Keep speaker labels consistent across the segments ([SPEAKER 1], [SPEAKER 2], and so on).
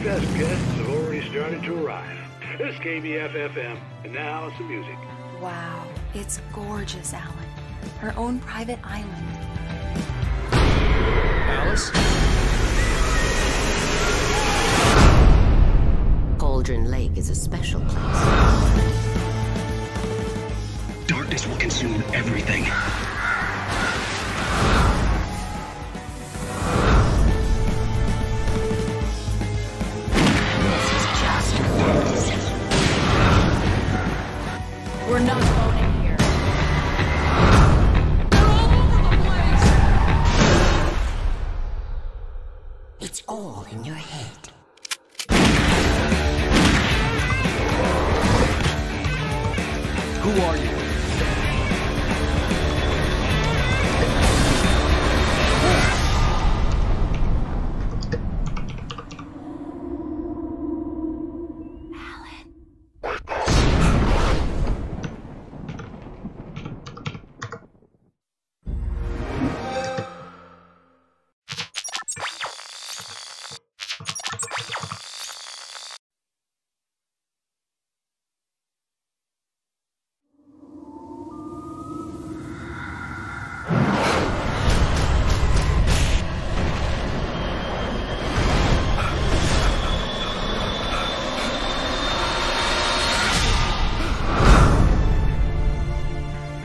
[SPEAKER 1] Fest guests have already started to arrive. This is KBFFM, and now some music.
[SPEAKER 2] Wow, it's gorgeous, Alan. Her own private island.
[SPEAKER 3] Alice?
[SPEAKER 4] Cauldron Lake is a special place.
[SPEAKER 3] Darkness will consume everything.
[SPEAKER 4] This is just fantasy.
[SPEAKER 2] We're not voting here.
[SPEAKER 4] They're all over the place! It's all in your head.
[SPEAKER 3] Who are you?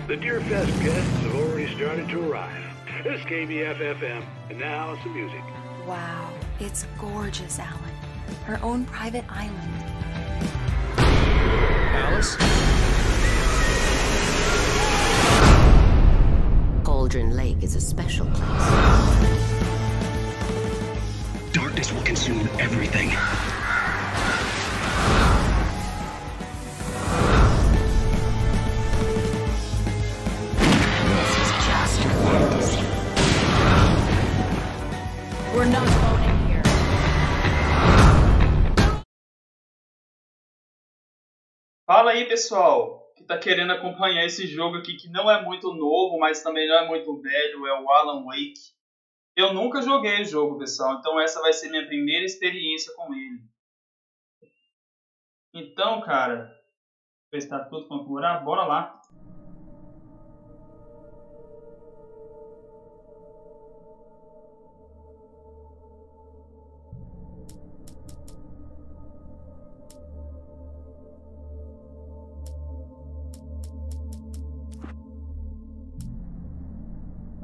[SPEAKER 1] The Deer Fest guests have already started to arrive. This is KBFFM, and now some music.
[SPEAKER 2] Wow, it's gorgeous, Alan. Her own private island.
[SPEAKER 3] Alice?
[SPEAKER 4] Cauldron Lake is a special place.
[SPEAKER 3] Darkness will consume everything.
[SPEAKER 4] This is just fantasy.
[SPEAKER 2] We're not voting here.
[SPEAKER 5] Fala aí, pessoal, que tá querendo acompanhar esse jogo aqui que não é muito novo, mas também não é muito velho, é o Alan Wake. Eu nunca joguei o jogo, pessoal, então essa vai ser minha primeira experiência com ele. Então, cara, ver se tá tudo configurado, bora lá.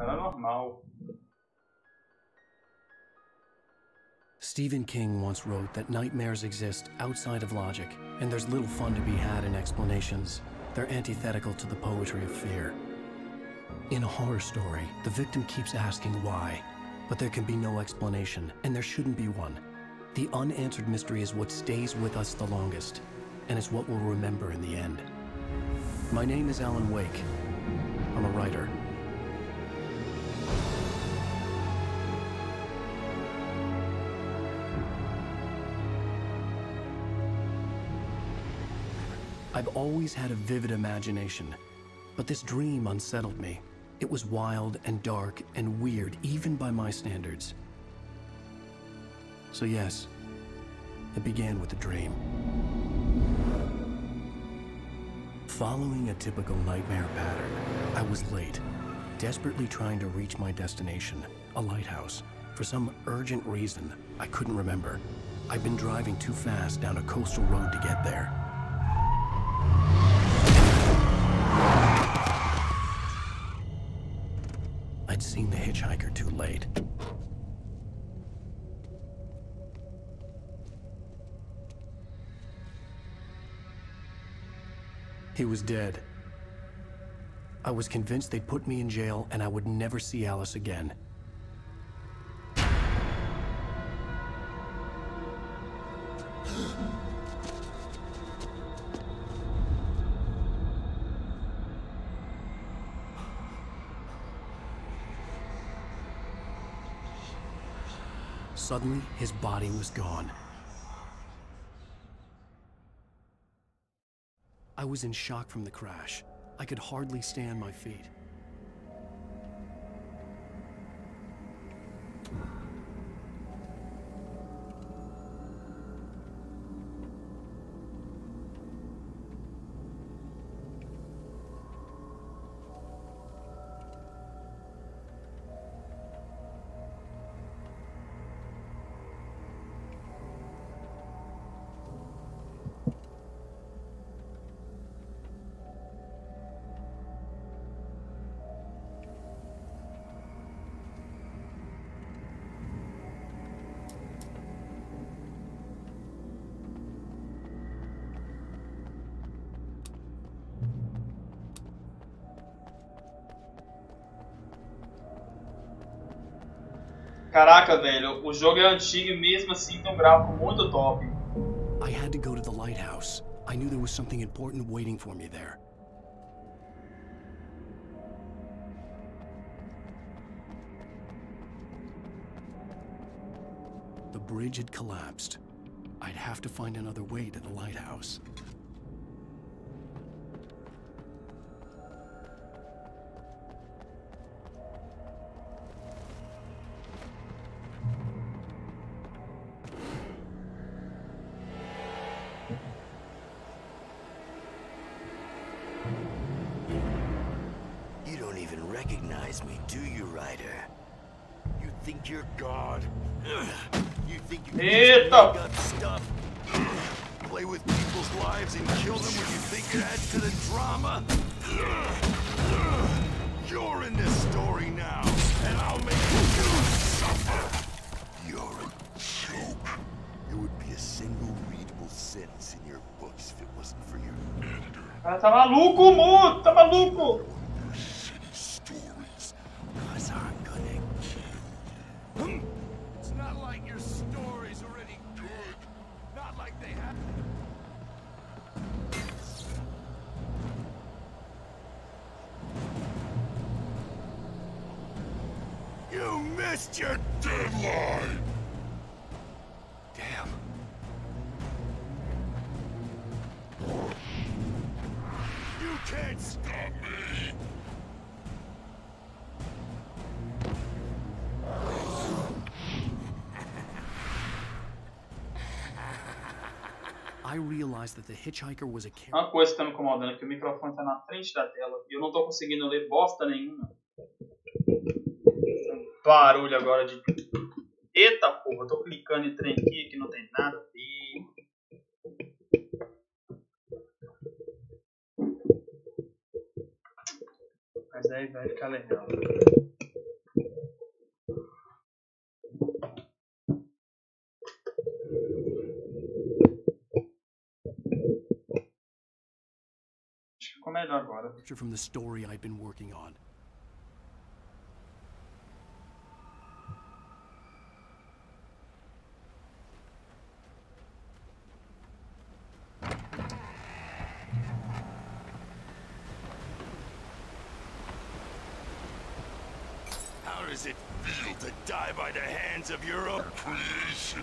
[SPEAKER 5] Era normal.
[SPEAKER 6] Stephen King once wrote that nightmares exist outside of logic, and there's little fun to be had in explanations. They're antithetical to the poetry of fear. In a horror story, the victim keeps asking why, but there can be no explanation, and there shouldn't be one. The unanswered mystery is what stays with us the longest, and it's what we'll remember in the end. My name is Alan Wake. I'm a writer. I've always had a vivid imagination, but this dream unsettled me. It was wild and dark and weird, even by my standards. So yes, it began with a dream. Following a typical nightmare pattern, I was late, desperately trying to reach my destination, a lighthouse. For some urgent reason, I couldn't remember. I'd been driving too fast down a coastal road to get there. I'd seen the hitchhiker too late. He was dead. I was convinced they'd put me in jail and I would never see Alice again. Suddenly, his body was gone. I was in shock from the crash. I could hardly stay on my feet.
[SPEAKER 5] Caraca, velho, o jogo é antigo e mesmo assim tem um gráfico muito top.
[SPEAKER 6] I had to go to the lighthouse. I knew there was something important waiting for me there. The bridge had collapsed. I'd have to find another way to the lighthouse.
[SPEAKER 7] You don't even recognize me, do you, Ryder? You think you're God? You think you can just make up stuff? Play with people's lives and kill them when you think it adds to the drama? You're in this story now, and I'll make you suffer. You're a joke. There would be a single readable sentence in your books if it wasn't for your editor.
[SPEAKER 5] Cara, tá maluco, Mu! Tá maluco!
[SPEAKER 7] Stories, 'cause I'm gonna kill you. It's not like your story's already good. Not like they have. You missed your deadline. Damn. You can't stop me.
[SPEAKER 6] I realized that the hitchhiker was a character.
[SPEAKER 5] Uma coisa que tá me incomodando é que o microfone tá na frente da tela e eu não tô conseguindo ler bosta nenhuma. Tem um barulho agora de... Eita porra, eu tô clicando em trem aqui que não tem nada a ver. Mas aí vai ficar legal. Acho que ficou melhor agora.
[SPEAKER 6] From the story I'd been working on.
[SPEAKER 7] How does it feel to die by the hands of your own creation?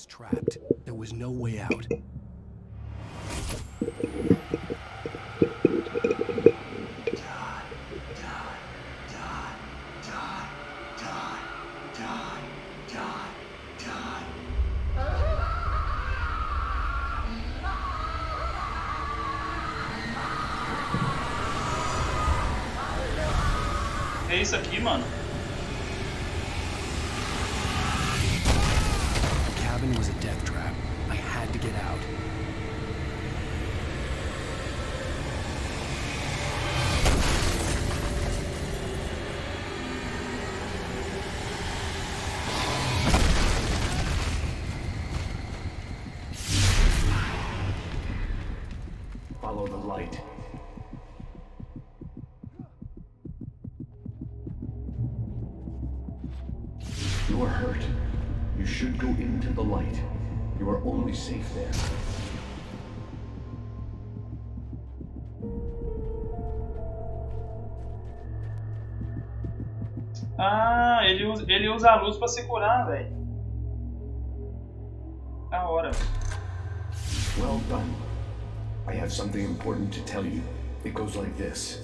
[SPEAKER 6] Trapped. There was no way out.
[SPEAKER 5] É isso aqui, mano?
[SPEAKER 8] Follow the light. You are hurt. You should go into the light. You are only safe there.
[SPEAKER 5] Ah, ele usa a luz pra se curar, velho. Da hora.
[SPEAKER 8] Well done. I have something important to tell you. It goes like this.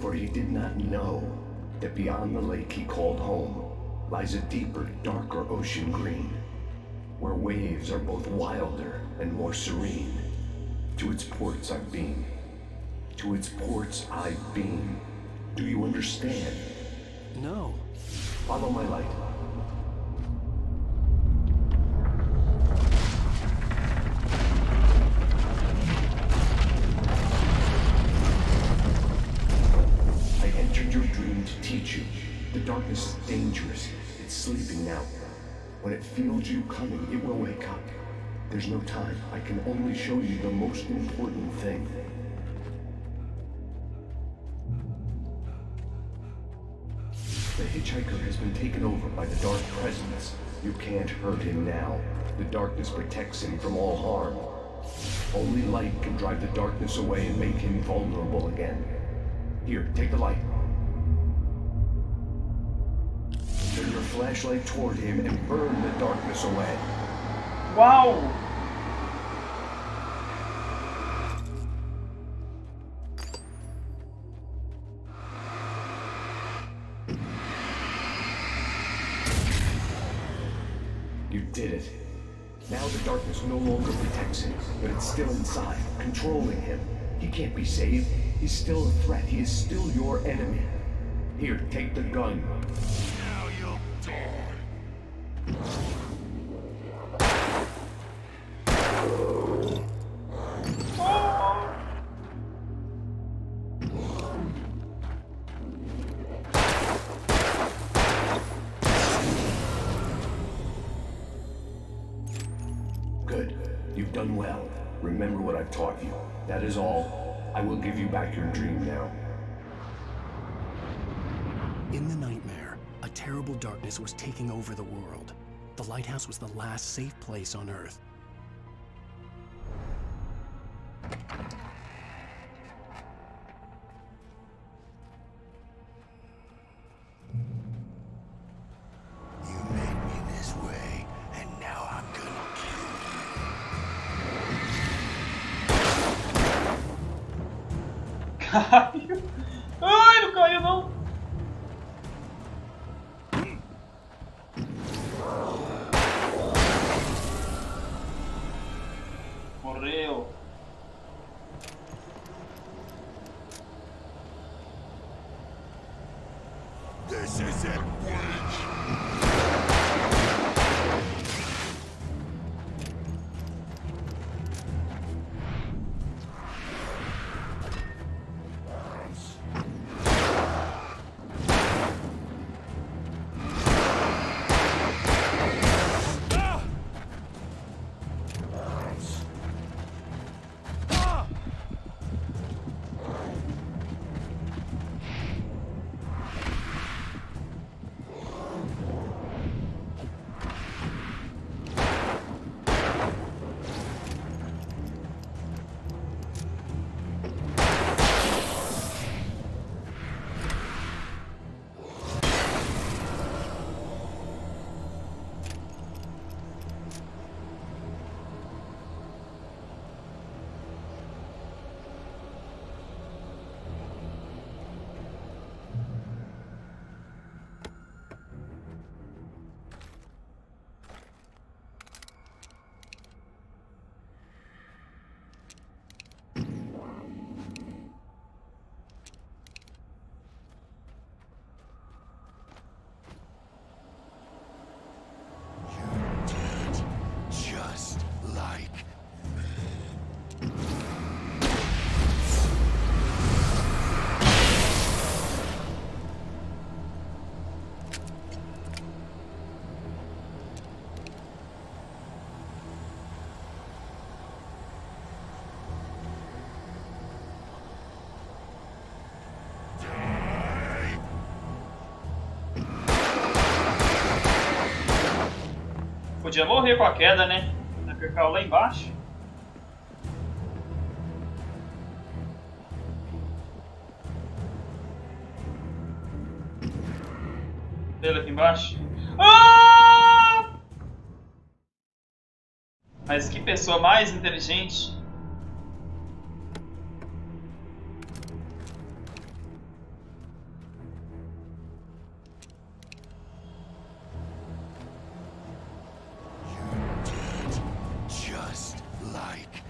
[SPEAKER 8] For he did not know that beyond the lake he called home lies a deeper, darker ocean green, where waves are both wilder and more serene. To its ports I beam. To its ports I beam. Do you understand?
[SPEAKER 6] No.
[SPEAKER 8] Follow my light. I entered your dream to teach you. The darkness is dangerous. It's sleeping now. When it feels you coming, it will wake up. There's no time. I can only show you the most important thing. The hitchhiker has been taken over by the dark presence. You can't hurt him now. The darkness protects him from all harm. Only light can drive the darkness away and make him vulnerable again. Here, take the light. Turn your flashlight toward him and burn the darkness away.
[SPEAKER 5] Uau!
[SPEAKER 8] You did it. Now the darkness no longer protects him, but it's still inside, controlling him. He can't be saved. He's still a threat. He is still your enemy. Here, take the gun.
[SPEAKER 7] Now you'll die.
[SPEAKER 8] Good. You've done well. Remember what I've taught you. That is all. I will give you back your dream now.
[SPEAKER 6] In the nightmare, a terrible darkness was taking over the world. The lighthouse was the last safe place on Earth.
[SPEAKER 7] You made me this way, and now I'm gonna kill
[SPEAKER 5] Caiu. Ai, não caiu não. Morreu.
[SPEAKER 7] This is it, witch!
[SPEAKER 5] Podia morrer com a queda, né? Ele caiu lá embaixo. Ele aqui embaixo. Ah! Mas que pessoa mais inteligente.
[SPEAKER 7] Just like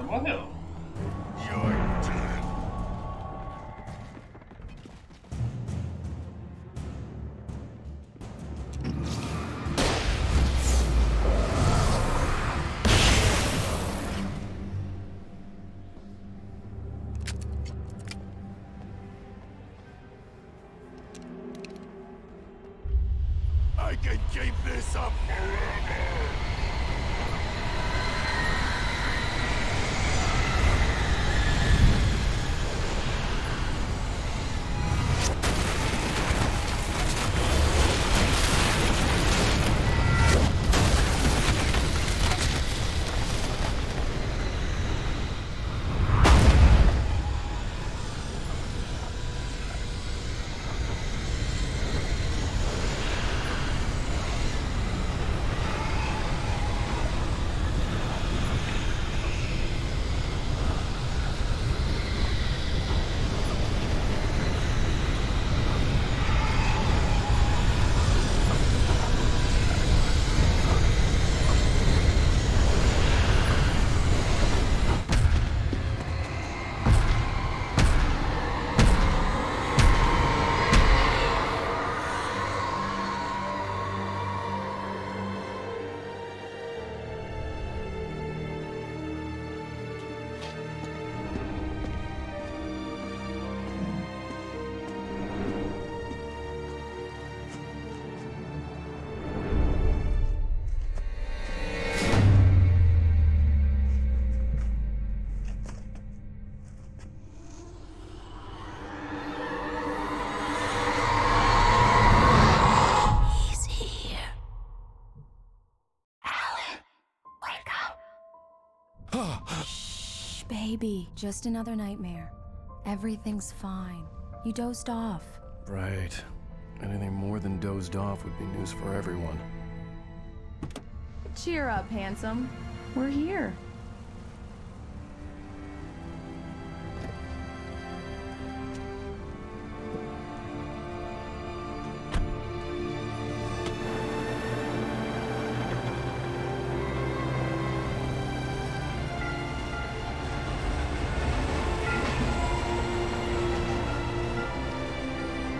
[SPEAKER 5] Morreu.
[SPEAKER 7] I can keep this up forever.
[SPEAKER 2] Shh, baby. Just another nightmare. Everything's fine. You dozed off.
[SPEAKER 6] Right. Anything more than dozed off would be news for everyone.
[SPEAKER 9] Cheer up, handsome. We're here.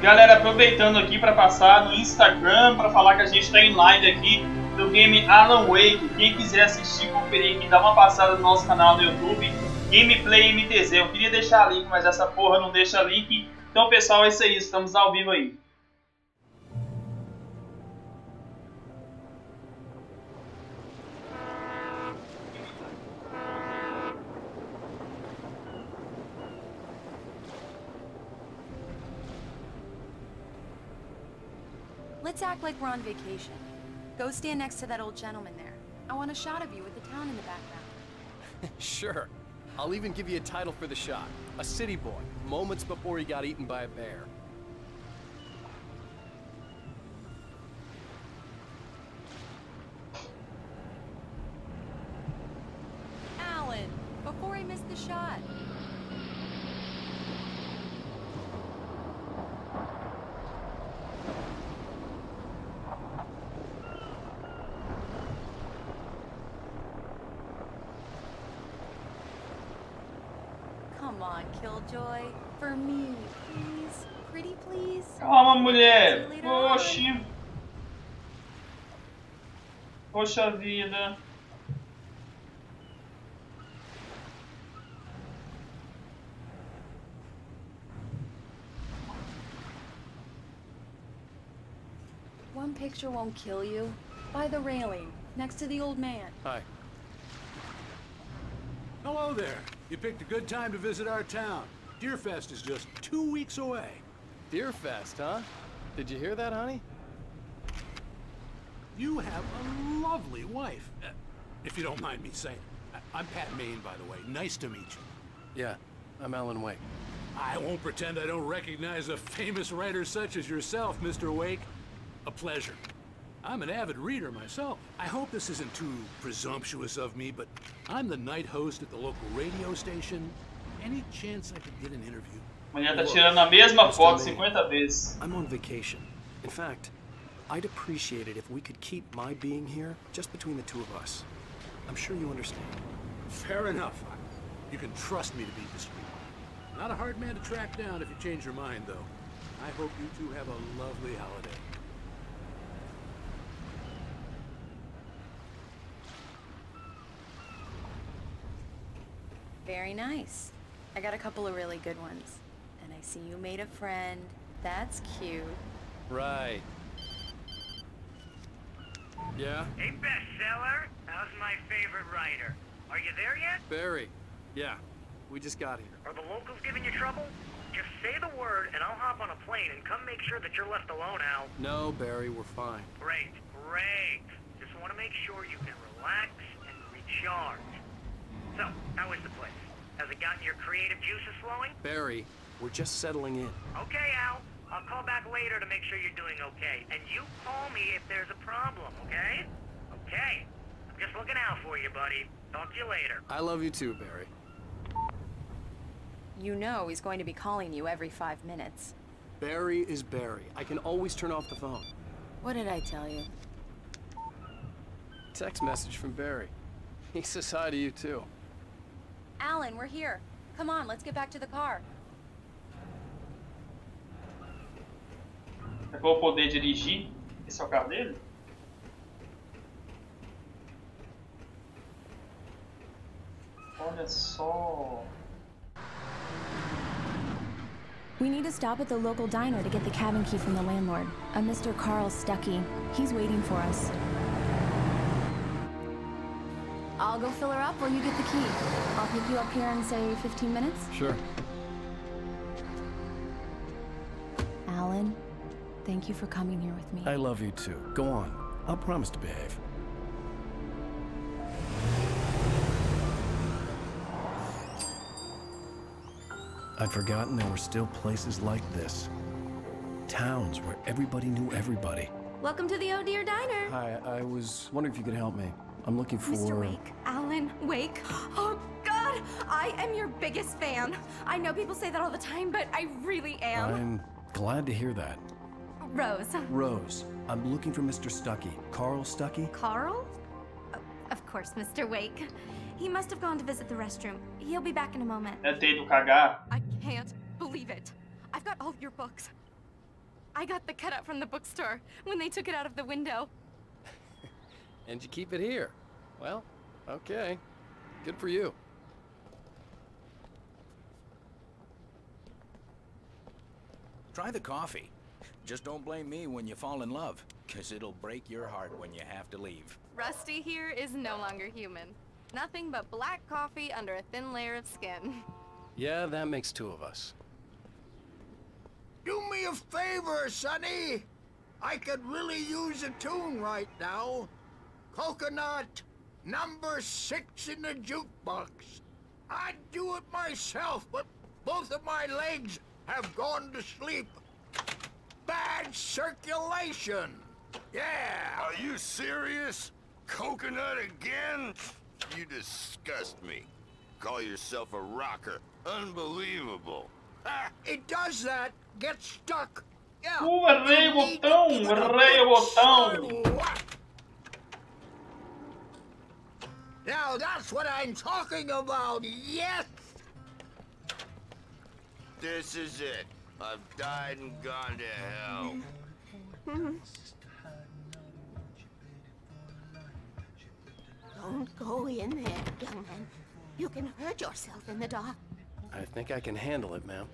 [SPEAKER 5] Galera, aproveitando aqui para passar no Instagram para falar que a gente está em live aqui do game Alan Wake. Quem quiser assistir, conferir aqui, dá uma passada no nosso canal no YouTube, Gameplay MTZ. Eu queria deixar link, mas essa porra não deixa link. Então, pessoal, é isso aí. Estamos ao vivo aí.
[SPEAKER 2] Let's act like we're on vacation. Go stand next to that old gentleman there. I want a shot of you with the town in the background.
[SPEAKER 6] Sure. I'll even give you a title for the shot. A city boy, moments before he got eaten by a bear.
[SPEAKER 2] Alan, before he missed the shot. Come on, Killjoy. For me, please. Pretty please.
[SPEAKER 5] Calma, mulher.
[SPEAKER 2] See you later on.
[SPEAKER 5] Oxi. Poxa vida.
[SPEAKER 2] One picture won't kill you. By the railing, next to the old man.
[SPEAKER 6] Hi.
[SPEAKER 10] Hello there. You picked a good time to visit our town. Deerfest is just 2 weeks away.
[SPEAKER 6] Deerfest, huh? Did you hear that, honey?
[SPEAKER 10] You have a lovely wife. If you don't mind me saying. I'm Pat Maine, by the way. Nice to meet you.
[SPEAKER 6] Yeah, I'm Alan Wake.
[SPEAKER 10] I won't pretend I don't recognize a famous writer such as yourself, Mr. Wake. A pleasure. I'm an avid reader myself. I hope this isn't too presumptuous of me, but I'm the night host at the local radio station. Any chance I could get an interview?
[SPEAKER 5] Mulher tá tirando a mesma foto 50 vezes.
[SPEAKER 6] I'm on vacation. In fact, I'd appreciate it if we could keep my being here just between the two of us. I'm sure you understand.
[SPEAKER 10] Fair enough. You can trust me to be discreet. Not a hard man to track down if you change your mind, though. I hope you two have a lovely holiday.
[SPEAKER 2] Very nice. I got a couple of really good ones. And I see you made a friend. That's cute.
[SPEAKER 6] Right. Yeah?
[SPEAKER 11] Hey, bestseller. How's my favorite writer? Are you there yet?
[SPEAKER 6] Barry. Yeah. We just got here.
[SPEAKER 11] Are the locals giving you trouble? Just say the word and I'll hop on a plane and come make sure that you're left alone, Al.
[SPEAKER 6] No, Barry, we're fine.
[SPEAKER 11] Great, great. Just want to make sure you can relax and recharge. So, how is the place? Has it gotten your creative juices flowing?
[SPEAKER 6] Barry, we're just settling in.
[SPEAKER 11] Okay, Al. I'll call back later to make sure you're doing okay. And you call me if there's a problem, okay? Okay. I'm just looking out for you, buddy. Talk to you later.
[SPEAKER 6] I love you too, Barry.
[SPEAKER 2] You know he's going to be calling you every 5 minutes.
[SPEAKER 6] Barry is Barry. I can always turn off the phone.
[SPEAKER 2] What did I tell you?
[SPEAKER 6] Text message from Barry. He says hi to you too.
[SPEAKER 2] Alan, we're here. Come on, let's get back to the car.
[SPEAKER 5] Eu vou poder dirigir? Esse é o carro dele? Olha só.
[SPEAKER 12] We need to stop at the local diner to get the cabin key from the landlord, a Mr. Carl Stuckey. He's waiting for us. I'll go fill her up while you get the key. I'll pick you up here in, say, 15 minutes?
[SPEAKER 6] Sure.
[SPEAKER 12] Alan, thank you for coming here with me.
[SPEAKER 6] I love you too. Go on. I'll promise to behave. I'd forgotten there were still places like this. Towns where everybody knew everybody.
[SPEAKER 12] Welcome to the Oh Dear Diner.
[SPEAKER 6] Hi, I was wondering if you could help me. I'm looking for...
[SPEAKER 13] Mr. Wake. Alan Wake. Oh, God! I am your biggest fan. I know people say that all the time, but I really am.
[SPEAKER 6] I'm glad to hear that.
[SPEAKER 13] Rose.
[SPEAKER 6] Rose, I'm looking for Mr. Stuckey. Carl Stuckey?
[SPEAKER 13] Carl? Oh, of course, Mr. Wake. He must have gone to visit the restroom. He'll be back in a moment.
[SPEAKER 5] Deve ter ido cagar.
[SPEAKER 13] I can't believe it. I've got all of your books. I got the cutout from the bookstore when they took it out of the window.
[SPEAKER 6] And you keep it here. Well, okay. Good for you.
[SPEAKER 14] Try the coffee. Just don't blame me when you fall in love, 'cause it'll break your heart when you have to leave.
[SPEAKER 13] Rusty here is no longer human. Nothing but black coffee under a thin layer of skin.
[SPEAKER 6] Yeah, that makes two of us.
[SPEAKER 15] Do me a favor, Sonny. I could really use a tune right now. Coconut, number 6 in the jukebox. I'd do it myself, but both of my legs have gone to sleep. Bad circulation. Yeah.
[SPEAKER 16] Are you serious? Coconut again? You disgust me. Call yourself a rocker. Unbelievable.
[SPEAKER 15] It does that. Get stuck. Yeah.
[SPEAKER 5] Errei o botão.
[SPEAKER 15] Now that's what I'm talking about. Yes.
[SPEAKER 16] This is it. I've died and gone to hell.
[SPEAKER 4] Don't go in there, young man. You can hurt yourself in the dark.
[SPEAKER 6] I think I can handle it, ma'am.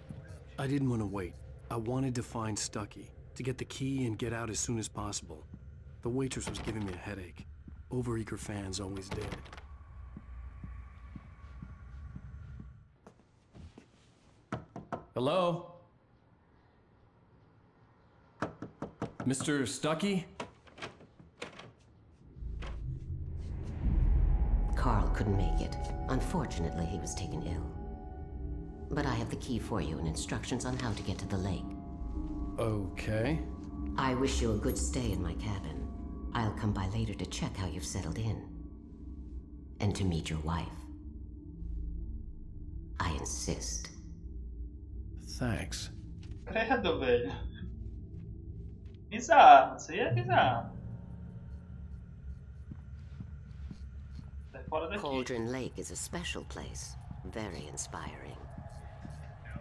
[SPEAKER 6] I didn't want to wait. I wanted to find Stucky, to get the key and get out as soon as possible. The waitress was giving me a headache. Overeager fans always did. Hello? Mr. Stucky?
[SPEAKER 4] Carl couldn't make it. Unfortunately, he was taken ill. But I have the key for you and instructions on how to get to the lake.
[SPEAKER 6] Okay.
[SPEAKER 4] I wish you a good stay in my cabin. I'll come by later to check how you've settled in. And to meet your wife. I insist.
[SPEAKER 6] Thanks.
[SPEAKER 5] Credo, velho. Bizarro, isso aí é bizarro. Sai fora daqui.
[SPEAKER 4] Cauldron Lake is a special place. Very inspiring.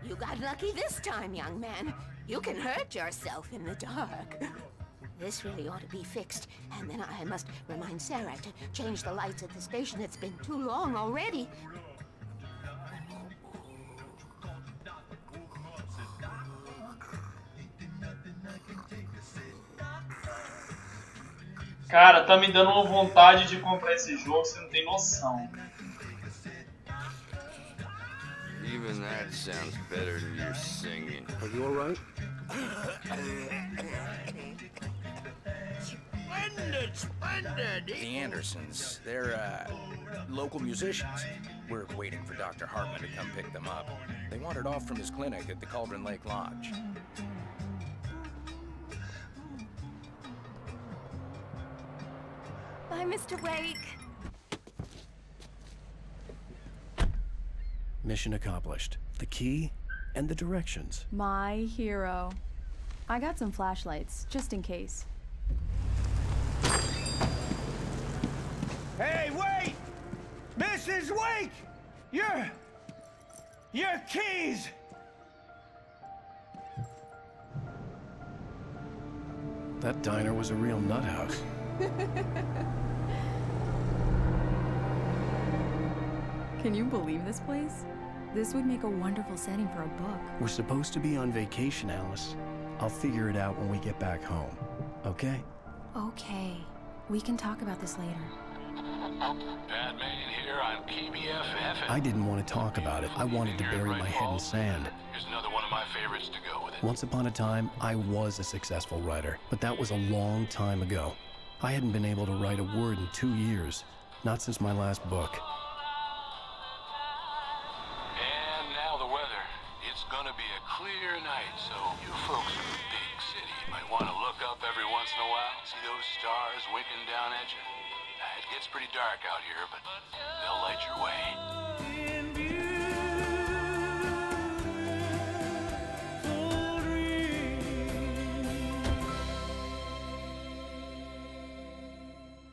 [SPEAKER 4] You got lucky this time, young man. You can hurt yourself in the dark. This really ought to be fixed. And then I must remind Sarah to change the lights at the station. It's been too long already.
[SPEAKER 5] Cara, tá me dando uma vontade de comprar esse jogo, você não tem noção.
[SPEAKER 16] Even that sounds better than your singing.
[SPEAKER 6] Are you alright?
[SPEAKER 15] Splendid, splendid.
[SPEAKER 14] The Andersons, they're, local musicians. We're waiting for Dr. Hartman to come pick them up. They wandered off from his clinic at the Cauldron Lake Lodge.
[SPEAKER 13] Bye, Mr. Wake.
[SPEAKER 6] Mission accomplished. The key and the directions.
[SPEAKER 9] My hero. I got some flashlights, just in case.
[SPEAKER 15] Hey, wait! Mrs. Wake! Your keys!
[SPEAKER 6] That diner was a real nut house.
[SPEAKER 9] Can you believe this place? This would make a wonderful setting for a book.
[SPEAKER 6] We're supposed to be on vacation, Alice. I'll figure it out when we get back home. Okay?
[SPEAKER 12] Okay. We can talk about this later.
[SPEAKER 10] Bad man here on KBFF.
[SPEAKER 6] I didn't want to talk about it. I wanted to bury my head in sand.
[SPEAKER 10] Here's another one of my favorites to go with it.
[SPEAKER 6] Once upon a time, I was a successful writer, but that was a long time ago. I hadn't been able to write a word in 2 years. Not since my last book.
[SPEAKER 10] And now the weather. It's gonna be a clear night, so you folks in the big city might want to look up every once in a while. See those stars winking down at you? It gets pretty dark out here, but they'll light your way.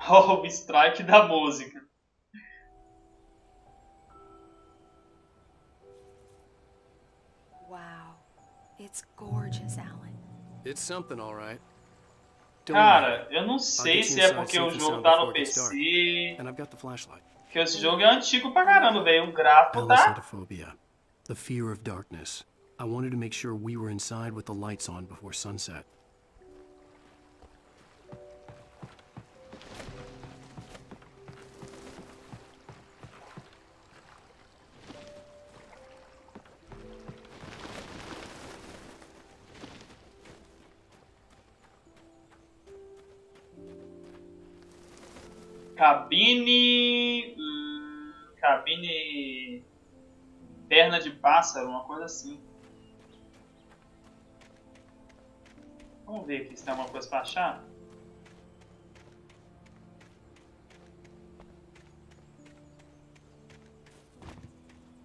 [SPEAKER 5] Oh, o strike da música.
[SPEAKER 2] Wow. It's gorgeous, Alan.
[SPEAKER 6] It's something, all right.
[SPEAKER 5] Cara, eu não sei se é porque o jogo tá no PC. Porque esse jogo é antigo pra caramba, velho. O gráfico tá.
[SPEAKER 6] The fear of darkness. I wanted to make sure we were inside with the lights on before sunset.
[SPEAKER 5] Cabine perna de pássaro, uma coisa assim. Vamos ver aqui se tem alguma coisa para achar.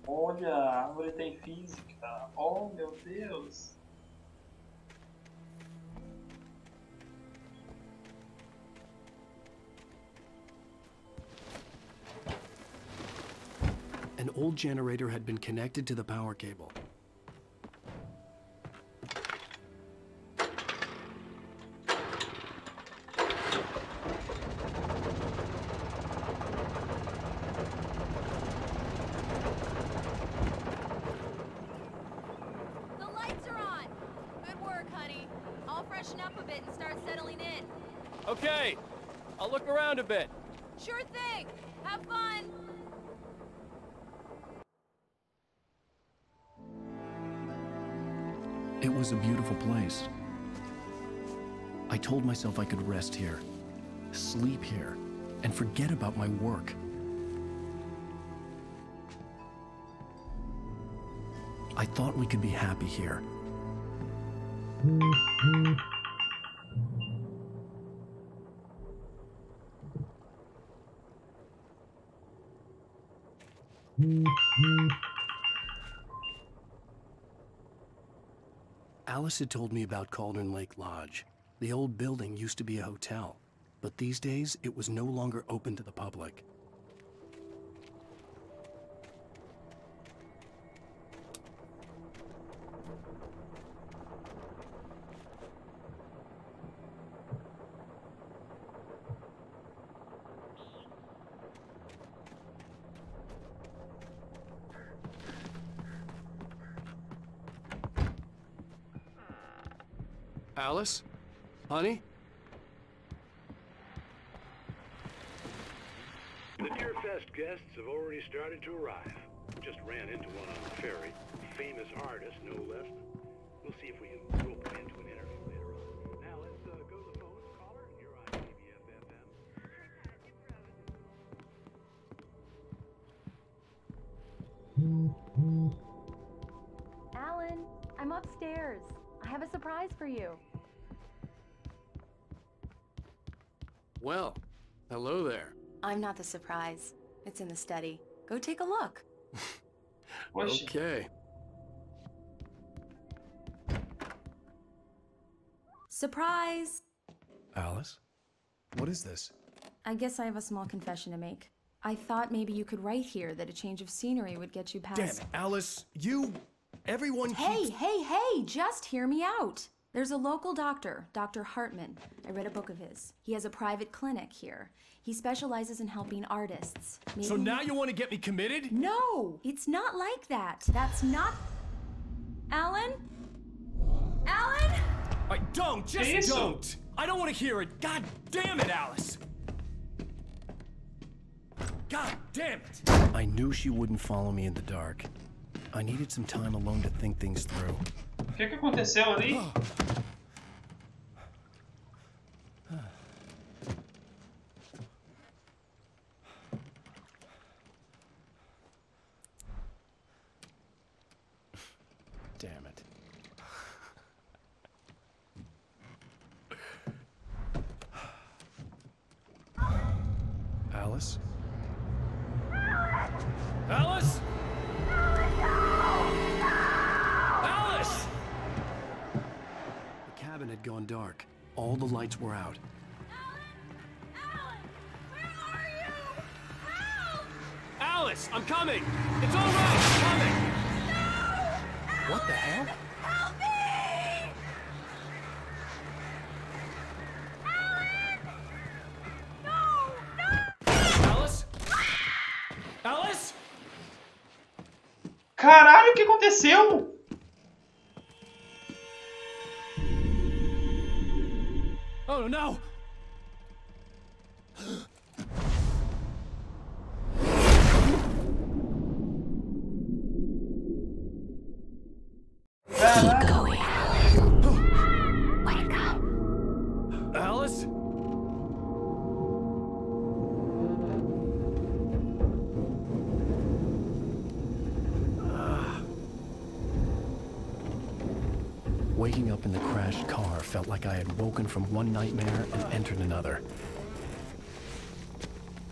[SPEAKER 5] Olha, a árvore tem física. Oh, meu Deus.
[SPEAKER 6] An old generator had been connected to the power cable.
[SPEAKER 17] Okay. I'll look around a bit.
[SPEAKER 2] Sure thing. Have fun.
[SPEAKER 6] It was a beautiful place. I told myself I could rest here, sleep here, and forget about my work. I thought we could be happy here. Alice had told me about Cauldron Lake Lodge. The old building used to be a hotel, but these days it was no longer open to the public. Alice? Honey?
[SPEAKER 1] The Deer Fest guests have already started to arrive. Just ran into one on the ferry. Famous artist, no less. We'll see if we can rope him into an interview later on. Now let's go to the phone. Caller, you're on KBFFM.
[SPEAKER 2] Alan, I'm upstairs. I have a surprise for you.
[SPEAKER 6] Well, hello there.
[SPEAKER 2] I'm not the surprise. It's in the study. Go take a look.
[SPEAKER 6] Okay.
[SPEAKER 12] Surprise!
[SPEAKER 6] Alice? What is this?
[SPEAKER 12] I guess I have a small confession to make. I thought maybe you could write here that a change of scenery would get you past...
[SPEAKER 6] Damn it, Alice, everyone
[SPEAKER 12] Hey, hey, just hear me out. There's a local doctor, Dr. Hartman. I read a book of his. He has a private clinic here. He specializes in helping artists. Maybe...
[SPEAKER 6] So now you want to get me committed?
[SPEAKER 12] No, it's not like that. That's not... Alan? Alan?
[SPEAKER 6] Just don't! I don't want to hear it. God damn it, Alice! God damn it! I knew she wouldn't follow me in the dark. I needed some time alone to think things through.
[SPEAKER 5] O que aconteceu ali?
[SPEAKER 6] Damn it. Alice? Alice? Alice! The cabin had gone dark. All the lights were out. Alice, I'm coming! It's all right, I'm coming! No! What the hell?
[SPEAKER 2] Help me!
[SPEAKER 6] Alice? Alice?
[SPEAKER 5] Caralho, o que aconteceu?
[SPEAKER 6] Oh no!
[SPEAKER 4] Keep going. Wake up.
[SPEAKER 6] Alice? Waking up in the crashed car felt like I had woken from one nightmare and entered another.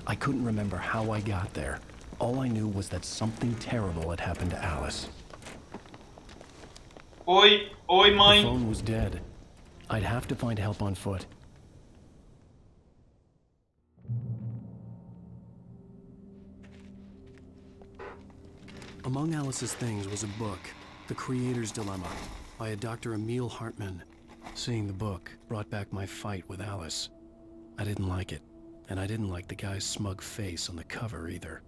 [SPEAKER 6] I couldn't remember how I got there. All I knew was that something terrible had happened to Alice.
[SPEAKER 5] Oi, mãe.
[SPEAKER 6] The phone was dead. I'd have to find help on foot. Among Alice's things was a book, The Creator's Dilemma, by a Dr. Emil Hartman. Seeing the book brought back my fight with Alice. I didn't like it, and I didn't like the guy's smug face on the cover either.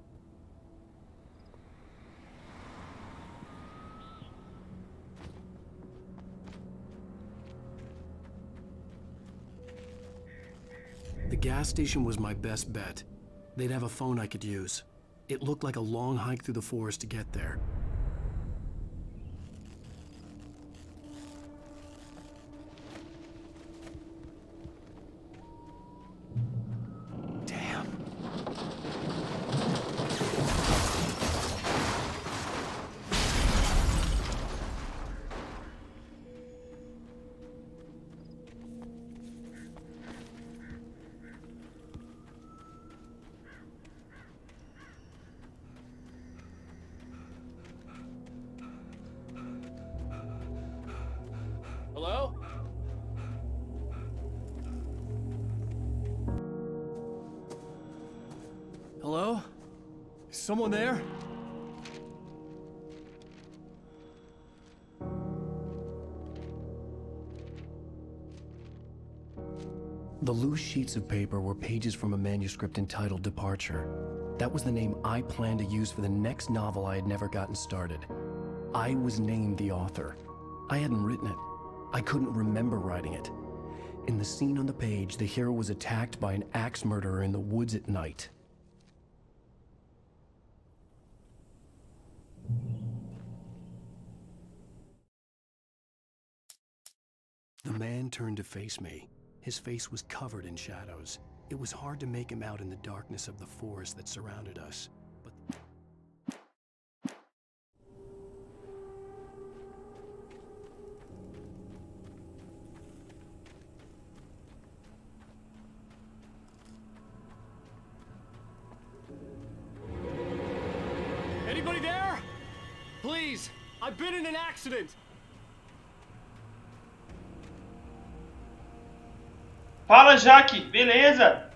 [SPEAKER 6] gas station was my best bet. They'd have a phone I could use. It looked like a long hike through the forest to get there.
[SPEAKER 17] Hello?
[SPEAKER 6] Hello? Is someone there? The loose sheets of paper were pages from a manuscript entitled Departure. That was the name I planned to use for the next novel I had never gotten started. I was named the author. I hadn't written it. I couldn't remember writing it. In the scene on the page, the hero was attacked by an axe murderer in the woods at night. The man turned to face me. His face was covered in shadows. It was hard to make him out in the darkness of the forest that surrounded us.
[SPEAKER 17] Anybody there? Please, I've been in an accident.
[SPEAKER 5] Fala, Jaque, beleza?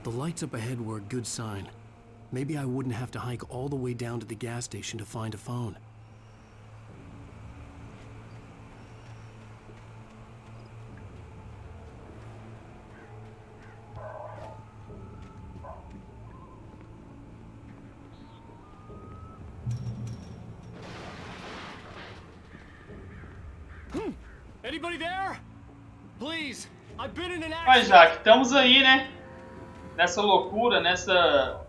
[SPEAKER 6] The lights up ahead were a good sign. Maybe I wouldn't have to hike all the way down to the gas station to find a phone.
[SPEAKER 17] Anybody there? Please, I've been in an
[SPEAKER 5] Mas,
[SPEAKER 17] accident.
[SPEAKER 5] Jaque, estamos aí, né? Nessa loucura, nessa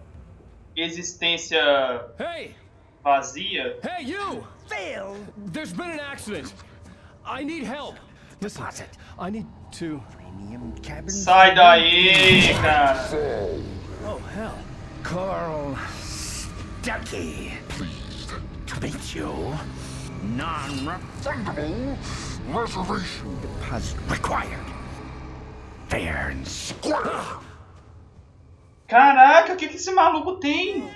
[SPEAKER 5] existência vazia.
[SPEAKER 17] Hey, you! Phil! There's been an accident. I need help.
[SPEAKER 6] Listen, I need to...
[SPEAKER 5] Sai daí, cara.
[SPEAKER 6] Oh, hell.
[SPEAKER 18] Carl Stuckey. Pleased to meet you. Non-refundable reservation deposit required. Fair and square.
[SPEAKER 5] Caraca, o que esse maluco tem?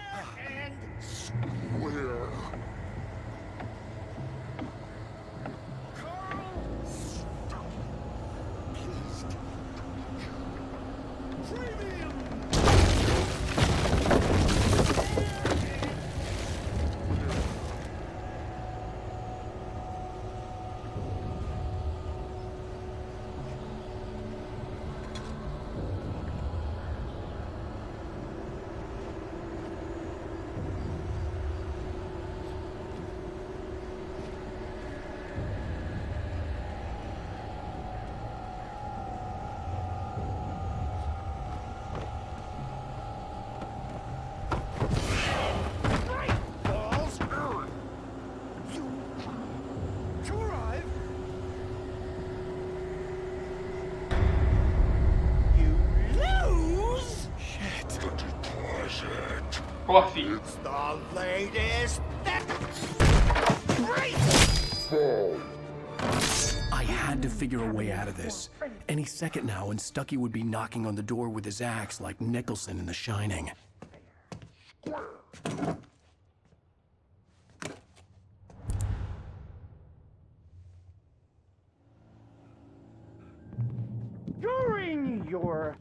[SPEAKER 5] Coffee.
[SPEAKER 15] It's the latest.
[SPEAKER 6] I had to figure a way out of this. Any second now, and Stuckey would be knocking on the door with his axe like Nicholson in The Shining.
[SPEAKER 18] During your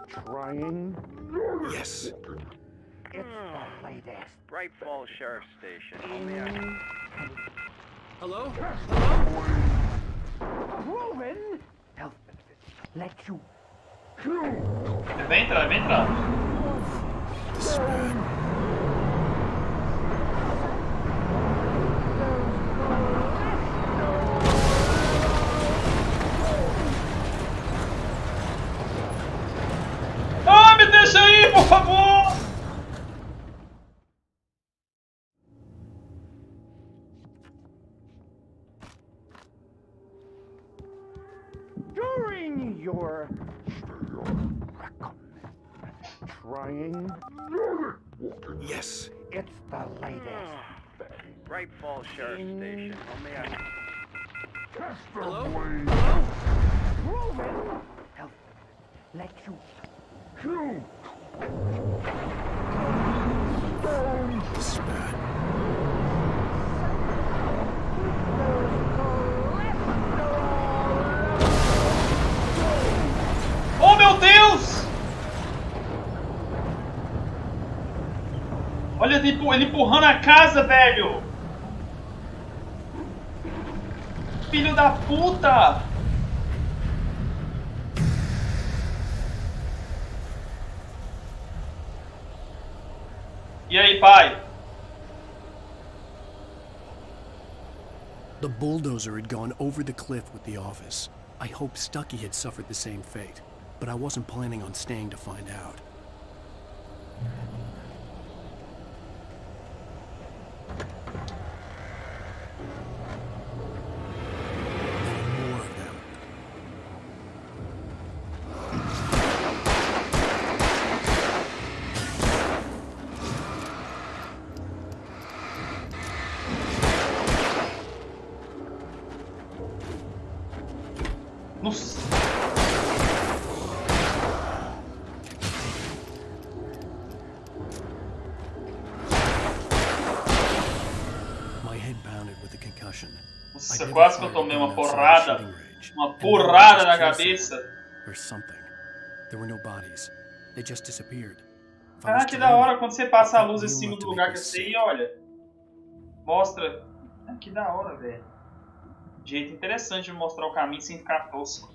[SPEAKER 18] trying.
[SPEAKER 6] Yes.
[SPEAKER 18] It's the latest.
[SPEAKER 19] Bright Falls Sheriff Station.
[SPEAKER 17] Hello?
[SPEAKER 18] Proven. Let you
[SPEAKER 5] Vem entrar, vem entrar. Ah, me deixa aí, por favor!
[SPEAKER 18] During your trying.
[SPEAKER 3] Yes.
[SPEAKER 18] It's the latest.
[SPEAKER 19] Bright Falls Sheriff Station. How may I...
[SPEAKER 18] Hello? Prove it. Help. Let you shoot.
[SPEAKER 3] This is bad.
[SPEAKER 5] Oh, meu Deus! Olha ele empurrando a casa, velho! Filho da puta! E aí, pai?
[SPEAKER 6] The bulldozer had gone over the cliff with the office. I hoped Stucky had suffered the same fate, but I wasn't planning on staying to find out. There were more of them.
[SPEAKER 5] Nossa.
[SPEAKER 6] My head pounded with a concussion.
[SPEAKER 5] Nossa, quase que eu tomei uma porrada. Uma porrada na cabeça.
[SPEAKER 6] Or something. There were no bodies. They just disappeared.
[SPEAKER 5] Ah, que da hora quando você passa a luz em cima do lugar que eu sei, olha. Mostra. Ah, que da hora, velho. Jeito interessante de mostrar o caminho sem ficar tosco.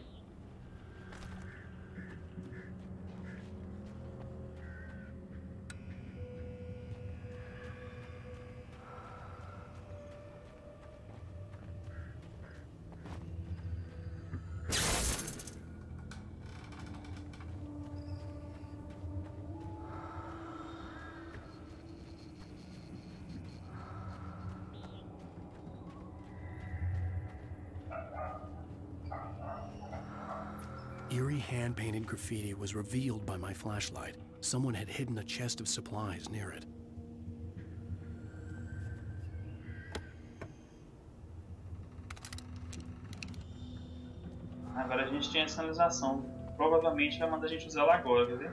[SPEAKER 6] Eerie hand-painted graffiti was revealed by my flashlight. Someone had hidden a chest of supplies near it.
[SPEAKER 5] Agora a gente tem a sinalização. Provavelmente vai mandar a gente usar ela agora, quer ver?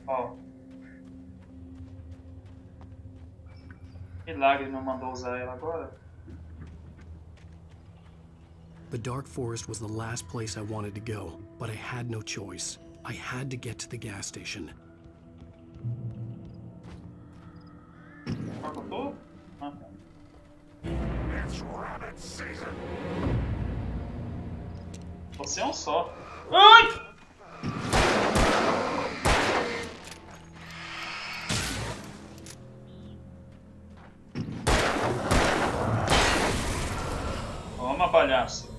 [SPEAKER 5] Ó. Milagre não mandou usar ela agora.
[SPEAKER 6] The dark forest was the last place I wanted to go, but I had no choice. I had to get to the gas station.
[SPEAKER 18] rabbit season.
[SPEAKER 5] Você é um só. Ai! Toma, palhaço.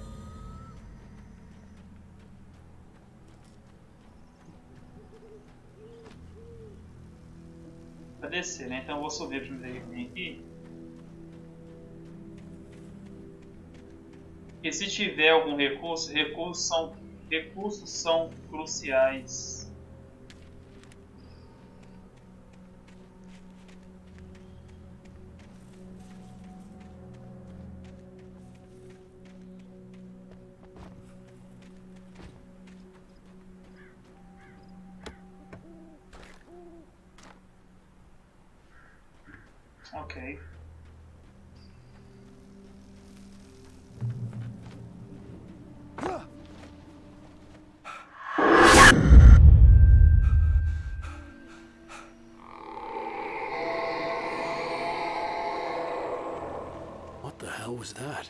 [SPEAKER 5] Vai descer, né? Então eu vou subir primeiro que vem aqui. E se tiver algum recurso, recursos são cruciais. Ok.
[SPEAKER 6] What the hell was that?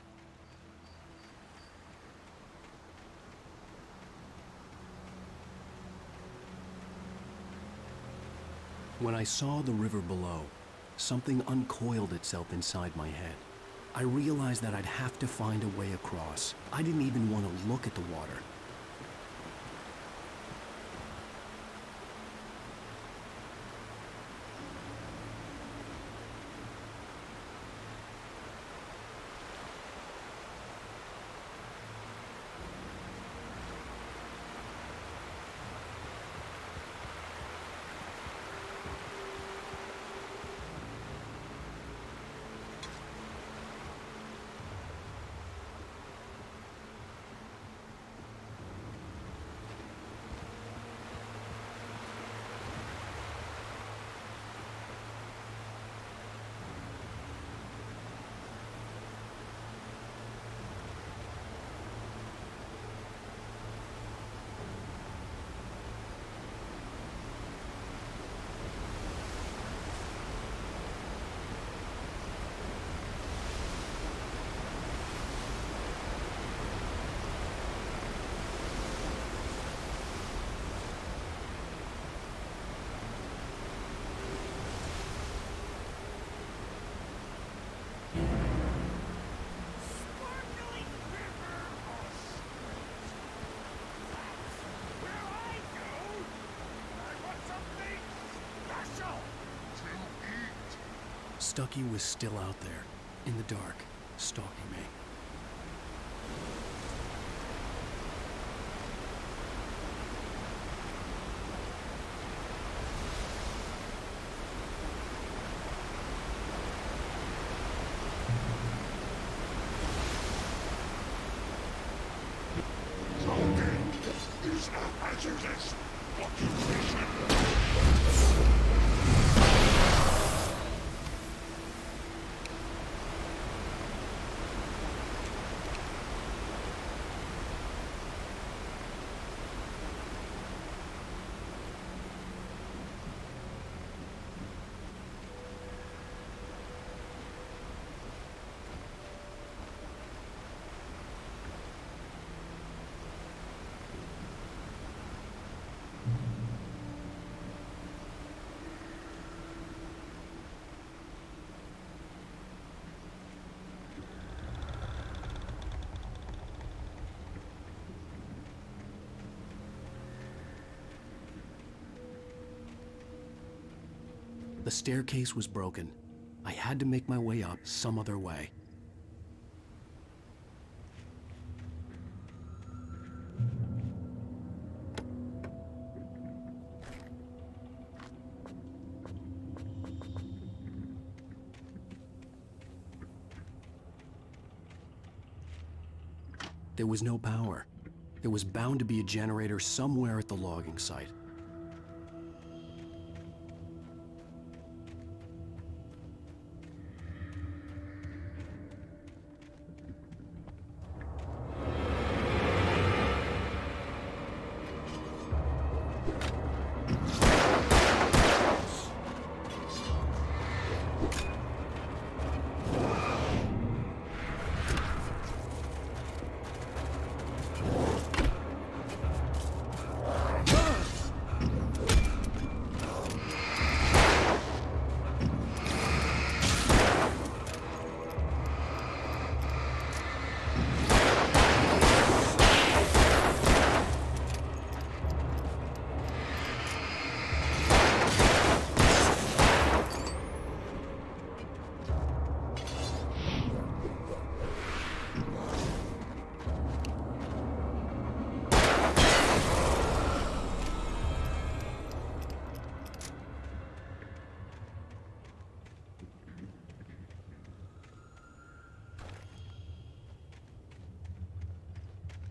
[SPEAKER 6] When I saw the river below, something uncoiled itself inside my head. I realized that I'd have to find a way across. I didn't even want to look at the water. Stucky was still out there, in the dark, stalking me.
[SPEAKER 18] These are hazardous occupation.
[SPEAKER 6] The staircase was broken. I had to make my way up some other way. There was no power. There was bound to be a generator somewhere at the logging site.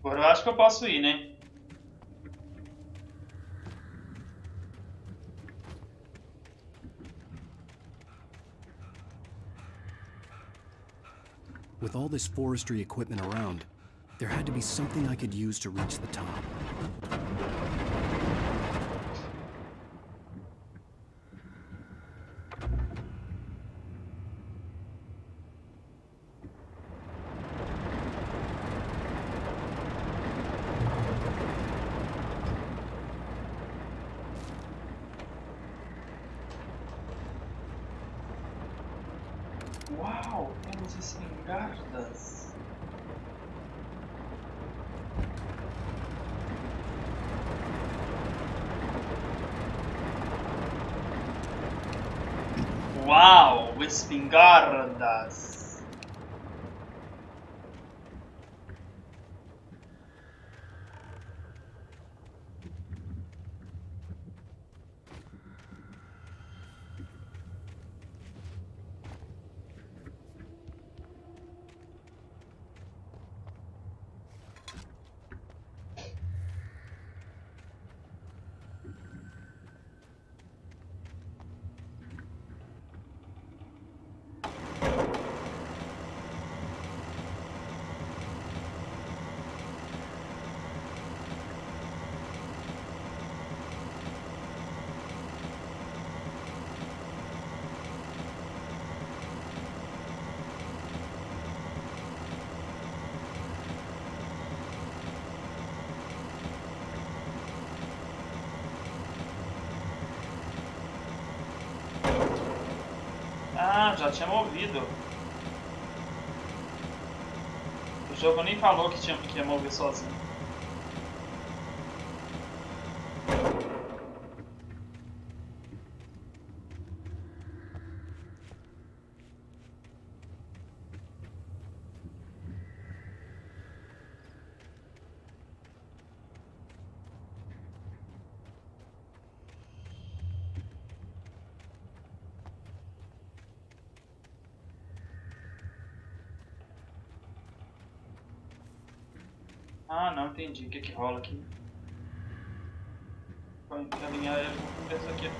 [SPEAKER 5] Agora eu acho que eu posso ir, né?
[SPEAKER 6] With all this forestry equipment around, there had to be something I could use to reach the top.
[SPEAKER 5] Uau, temos espingardas. Uau, espingardas. Ah, já tinha movido. O jogo nem falou que ia mover sozinho. Ah, não entendi o que rola aqui. Vou encaminhar ele, vou ver isso aqui.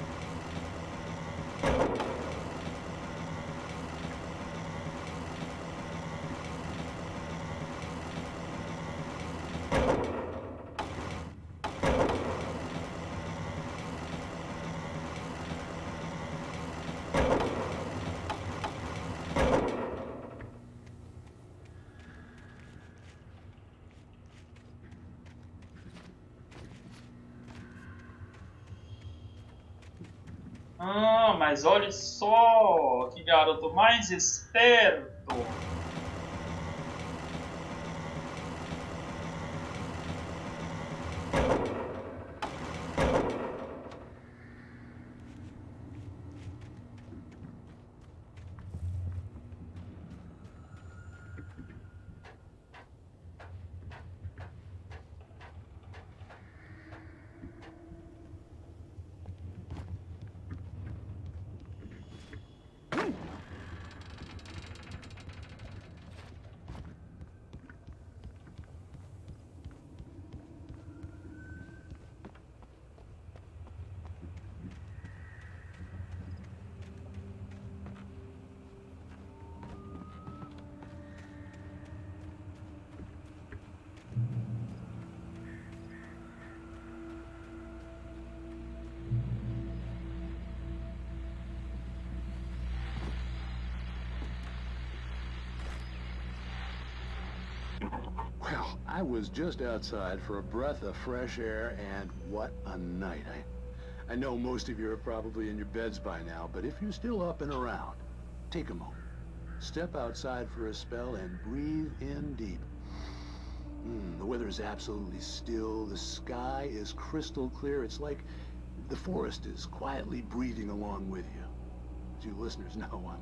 [SPEAKER 5] Ah, mas olha só, que garoto mais esperto.
[SPEAKER 8] Well, I was just outside for a breath of fresh air, and what a night. I know most of you are probably in your beds by now, but if you're still up and around, take a moment. Step outside for a spell and breathe in deep. The weather is absolutely still. The sky is crystal clear. It's like the forest is quietly breathing along with you. As you listeners know,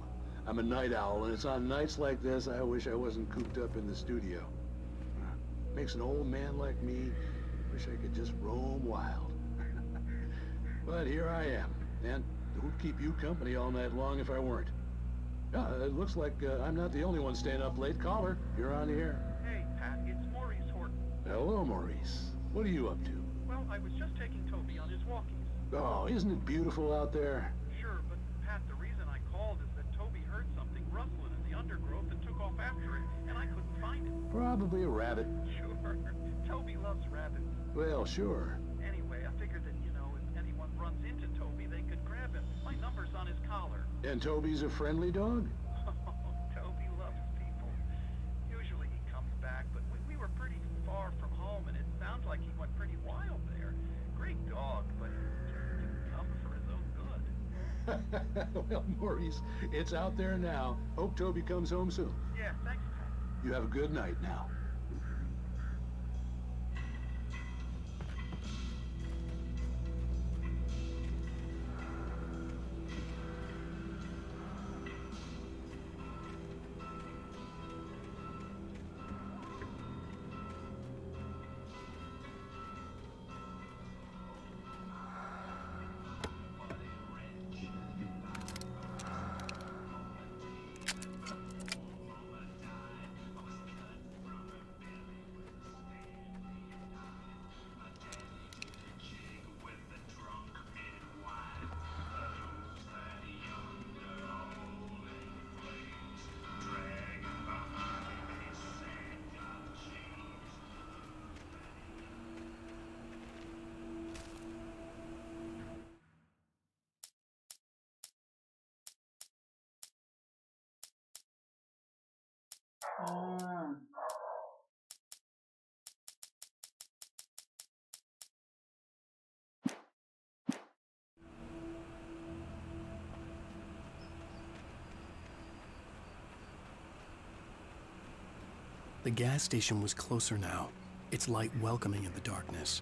[SPEAKER 8] I'm a night owl, and it's on nights like this I wish I wasn't cooped up in the studio. Makes an old man like me wish I could just roam wild. But here I am, and it would keep you company all night long if I weren't. It looks like I'm not the only one staying up late. Caller, you're on the air.
[SPEAKER 20] Hey, Pat, it's Maurice Horton.
[SPEAKER 8] Hello, Maurice. What are you up to?
[SPEAKER 20] Well, I was just taking Toby on his walkies.
[SPEAKER 8] Oh, isn't it beautiful out there?
[SPEAKER 20] Sure, but Pat, the reason I called is that Toby heard something rustling in the undergrowth and took off after it, and I couldn't find it.
[SPEAKER 8] Probably a rabbit.
[SPEAKER 20] Sure. Toby loves rabbits.
[SPEAKER 8] Well, sure.
[SPEAKER 20] Anyway, I figured that, you know, if anyone runs into Toby, they could grab him. My number's on his collar.
[SPEAKER 8] And Toby's a friendly dog?
[SPEAKER 20] Toby loves people. Usually he comes back, but we were pretty far from home, and it sounds like he went pretty wild there. Great dog, but just didn't come for his own good.
[SPEAKER 1] Well, Maurice, it's out there now. Hope Toby comes home soon.
[SPEAKER 20] Yeah, thanks.
[SPEAKER 1] You have a good night now.
[SPEAKER 6] The gas station was closer now, its light welcoming in the darkness.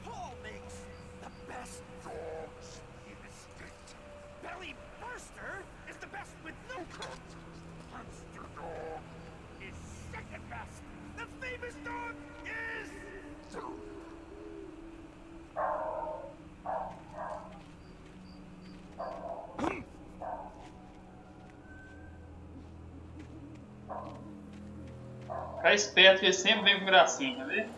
[SPEAKER 18] Paul makes the best dogs in the state. Belly Burster is the best with no cut. Monster Dog is second best. The famous dog is...
[SPEAKER 5] Ficar esperto que ele sempre vem com gracinha, quer ver?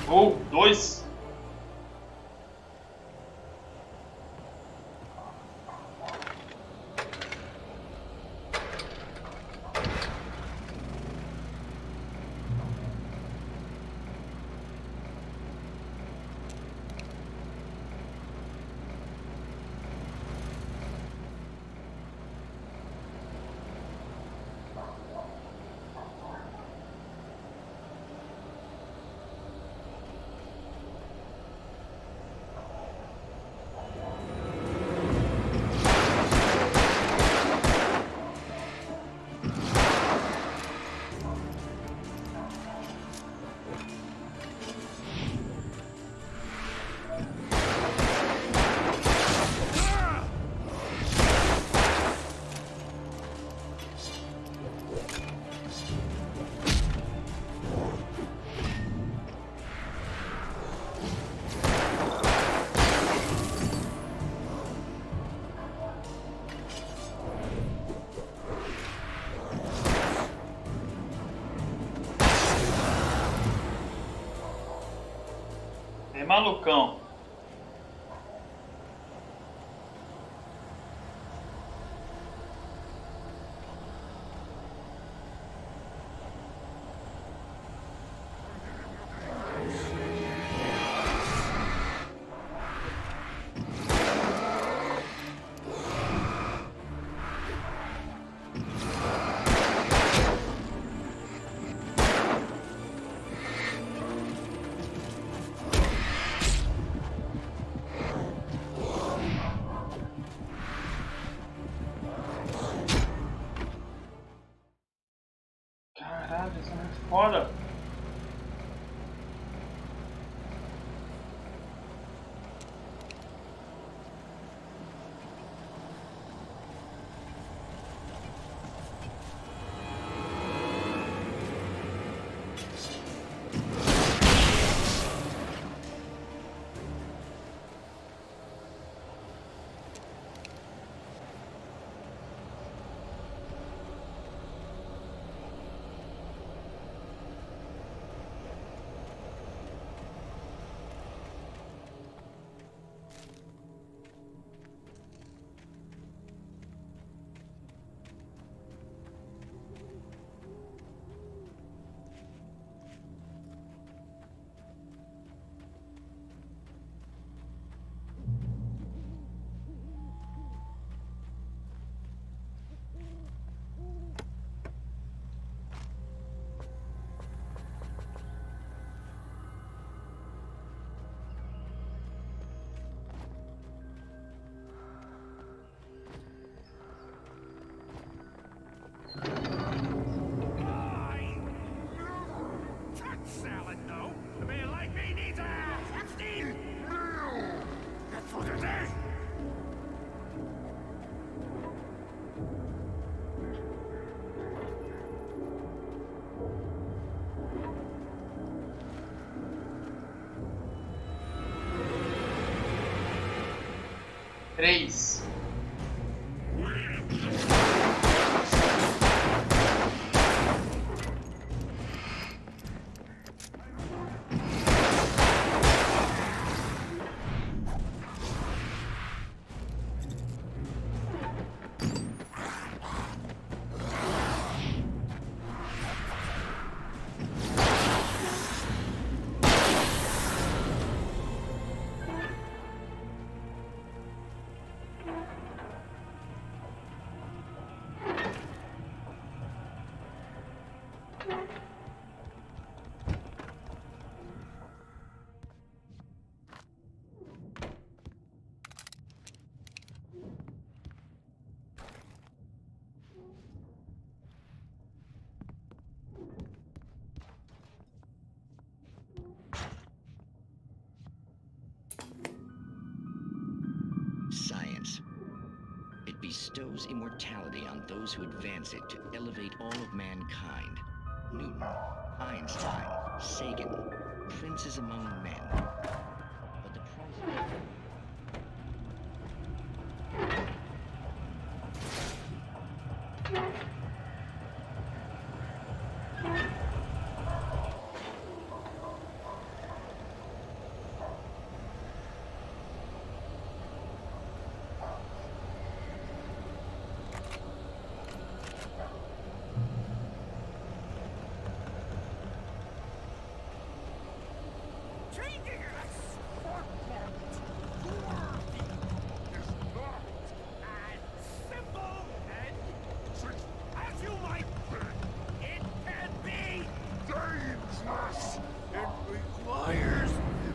[SPEAKER 5] Ou dois. É malucão. Caralho, isso é muito foda. 3.
[SPEAKER 21] Science. It bestows immortality on those who advance it to elevate all of mankind. Newton, Einstein, Sagan, princes among men. But the price...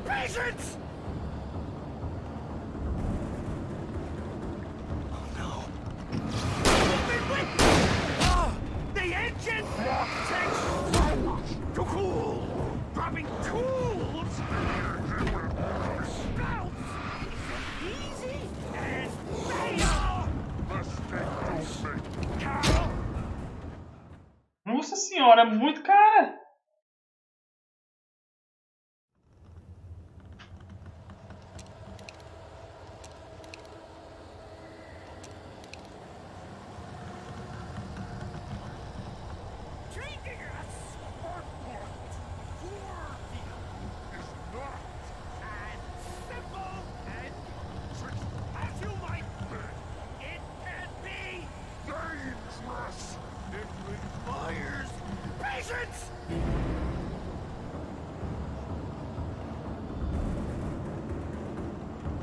[SPEAKER 18] Patience!
[SPEAKER 21] Oh no.
[SPEAKER 18] The engine takes hours to cool. Dropping tools. Spouts isn't easy and fail. Carol.
[SPEAKER 5] Nossa senhora, é muito cara.
[SPEAKER 18] Patience!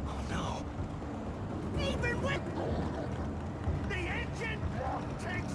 [SPEAKER 21] Oh no.
[SPEAKER 18] Even with the engine takes